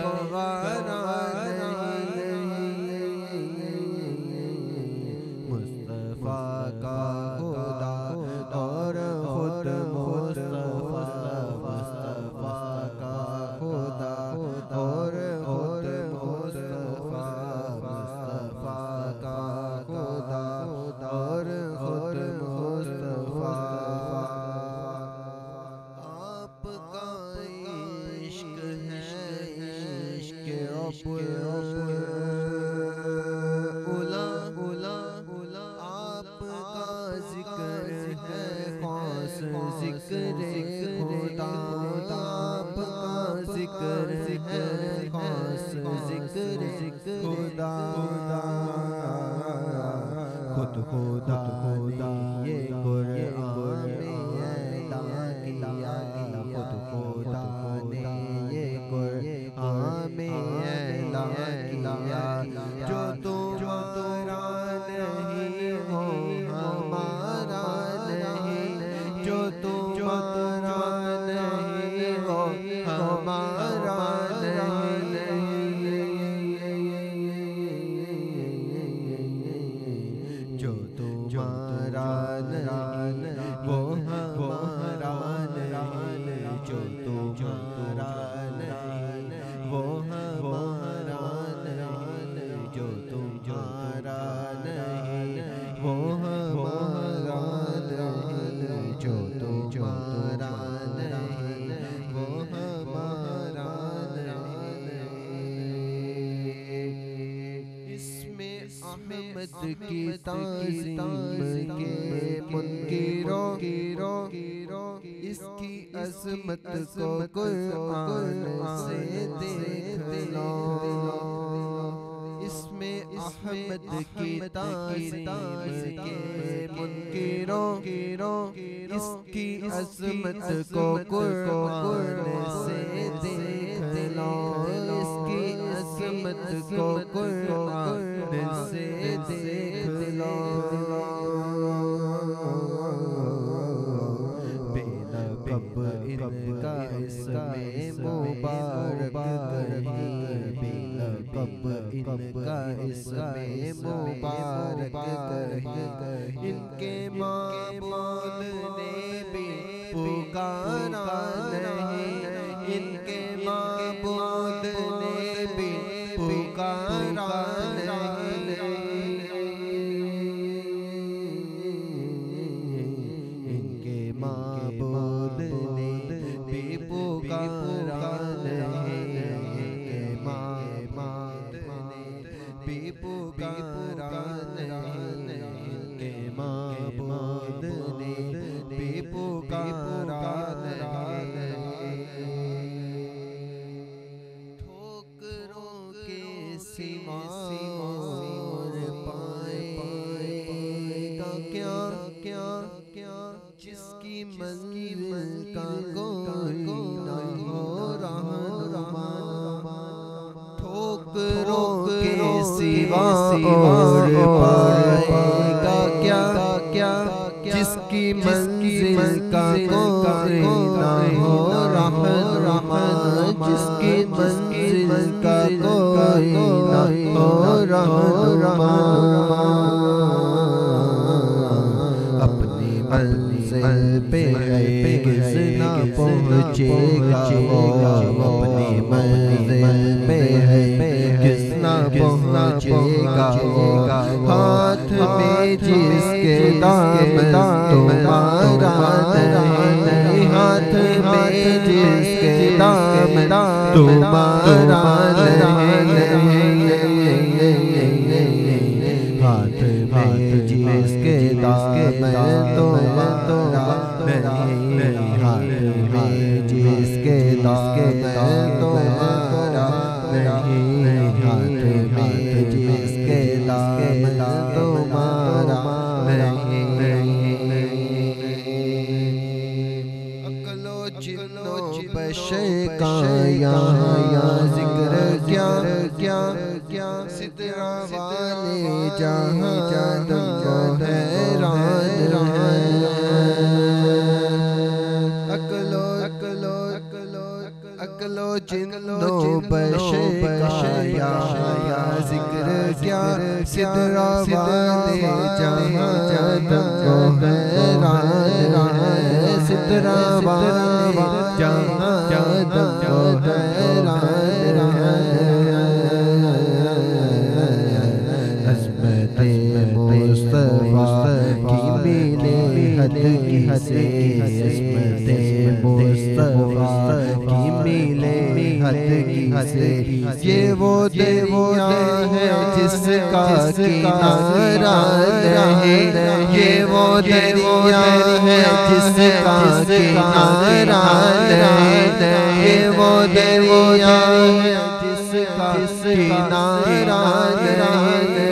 गवारा मुस्तफा का खुदा और खुद मुस्तफा, मुस्तफा का खुदा और खुद मुस्तफा, मुस्तफा का खुदा और खुद मुस्तफा। आपका इश्क है इश्क उला उला उला, आपका जिक्र है खास जिक्र खुदा, आपका जिक्र है खास जिक्र खुदा। खुद खुदा ने ये कुरान में अता किया, खुद खुदा ने ये कुरान में अता किया। जो तुम्हारा नहीं हो हमारा नहीं, जो तुम्हारा नहीं हो हमारा नहीं, जो तुम्हारा नहीं वो हमारा नहीं, जो तुम्हारा नहीं वो हमारा नहीं, जो तुम्हारा नहीं वो हमारा नहीं, जो तुम्हारा नहीं वो हमारा नहीं। इसमें अहमद की ताज़ीम के मुनकिरों इसकी अज़मत को कुरान से देख लो। इसमें अहमद की ताज़ीम के मुनकिरों इसकी अज़मत को कुरान से देख लो। इसकी अज़मत को कुरान से देख लो। बेनक़ब इनका इसमें मुबारक कहीं, बेनक़ब इनका इसमें मुबारक कहीं। इनके माबूद ने भी पुकारा नहीं, इनके माबूद ने भी पुकारा नहीं, इनके माबूद ने भी पुकारा नहीं, इनके माबूद ने भी पुकारा नहीं, इनके माबूद ने भी पुकारा नहीं। ठोकरों के सिवा और पाएगा क्या क्या क्या, जिसकी मंजिल का कोई न हो रहनुमा। ठोकरों के सिवा और पाएगा क्या क्या, जिसकी मंजिल का कोई न हो रहनुमा, जिसकी मंजिल का कोई न हो रहनुमा। अपनी मंजिल पे किस न पहुँचेगा वो, अपनी मंजिल पे किस न पहुँचेगा वो। हाथ में जिसके दामन तुम्हारा नहीं, हाथ में जिसके दामन तुम्हारा नहीं, हाथ में जिसके दामन तुम्हारा नहीं, हाथ में जिसके दामन तुम्हारा नहीं, हाथ में जिसके दामन तुम्हारा नहीं। अक्लो जिन्नो बशर का यहाँ जिक्र क्या क्या क्या, सिदरा वाले जहाँ तुमको हैरान है। अक्लो अक्लो अक्लो अक्लो जिन्नो बशर का या जिक्र क्या सिदरा वाले जहां तुमको हैरान है सिदरा वाले जहां तुमको हैरान है अज़मते मुस्तफ़ा की मिले हद से अज़मते मुस्तफ़ा की मिले हद से ये वो दरिया है जिसका किनारा रहे ये वो दरिया है जिसका किनारा रहे ये वो दरिया है जिसका किनारा रहे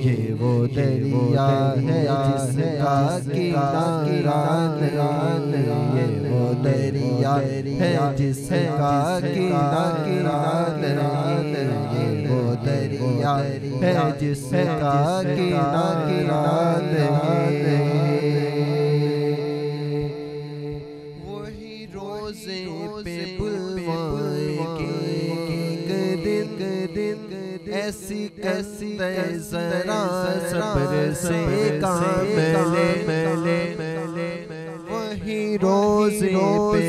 ये वो दरिया है जिसका किनारा ये वो दरिया है जिसका किनारा ये वो दरिया है जिसका किनारा वही रोज़े पे दिन ऐसी कैसी जरा सब्र से काम ले वही रोज़े पे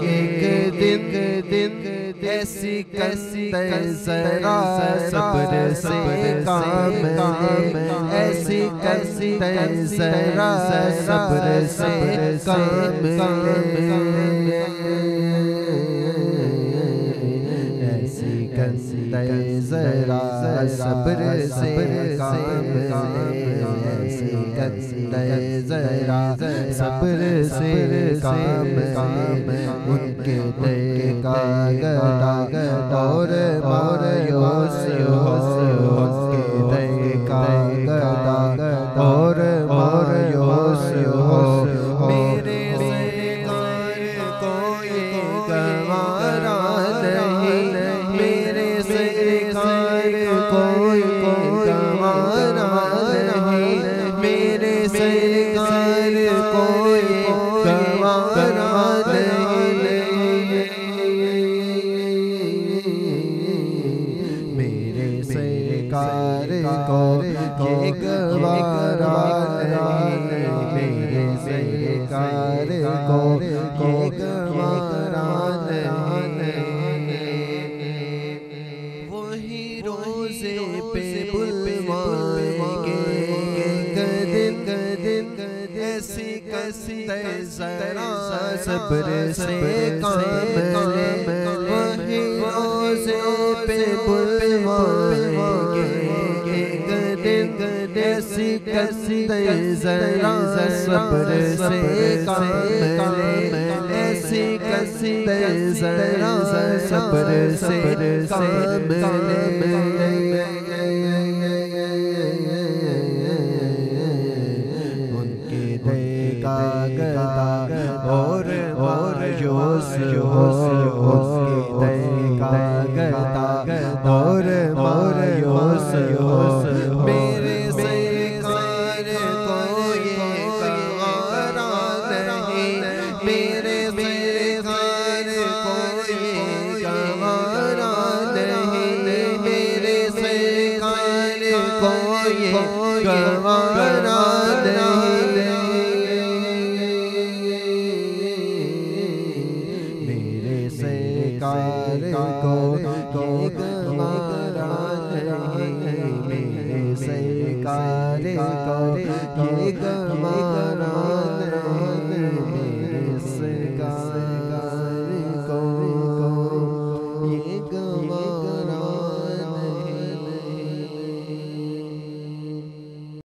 एक दिन ऐसी कैसी जरा सब्र से काम ऐसी कैसी जरा सब्र से काम जरा सब्र से काम जरा सब्र से काम उनके का गदा और मायूस उनके का गदा और मायूस हो मेरे सरकार को ये गवारा नहीं मेरे सरकार कोई गवारा नहीं मेरे सरकार कोई गवारा नहीं मेरे सरकार को ये गवारा नहीं मेरे सरकार को ये गवारा नहीं वही रोज़े पे बुलवाएंगे दिन ऐसी कैसी जरा सब्र से काम ले वही रोज़े पे बुलवाएंगे दिन ऐसी कैसी जरा सब्र से काम ले ऐसी कैसी जरा सब्र से काम ले उनके देगा गदा और मायूस हो उसके देगा गदा और मायूस हो मेरे सरकार को ये गवारा नहीं मेरे सरकार को ये गवारा नहीं मेरे सरकार को ये गवारा मेरे सरकार को ये गवारा नहीं मेरे सरकार को ये गवारा नहीं मेरे सरकार को ये गवारा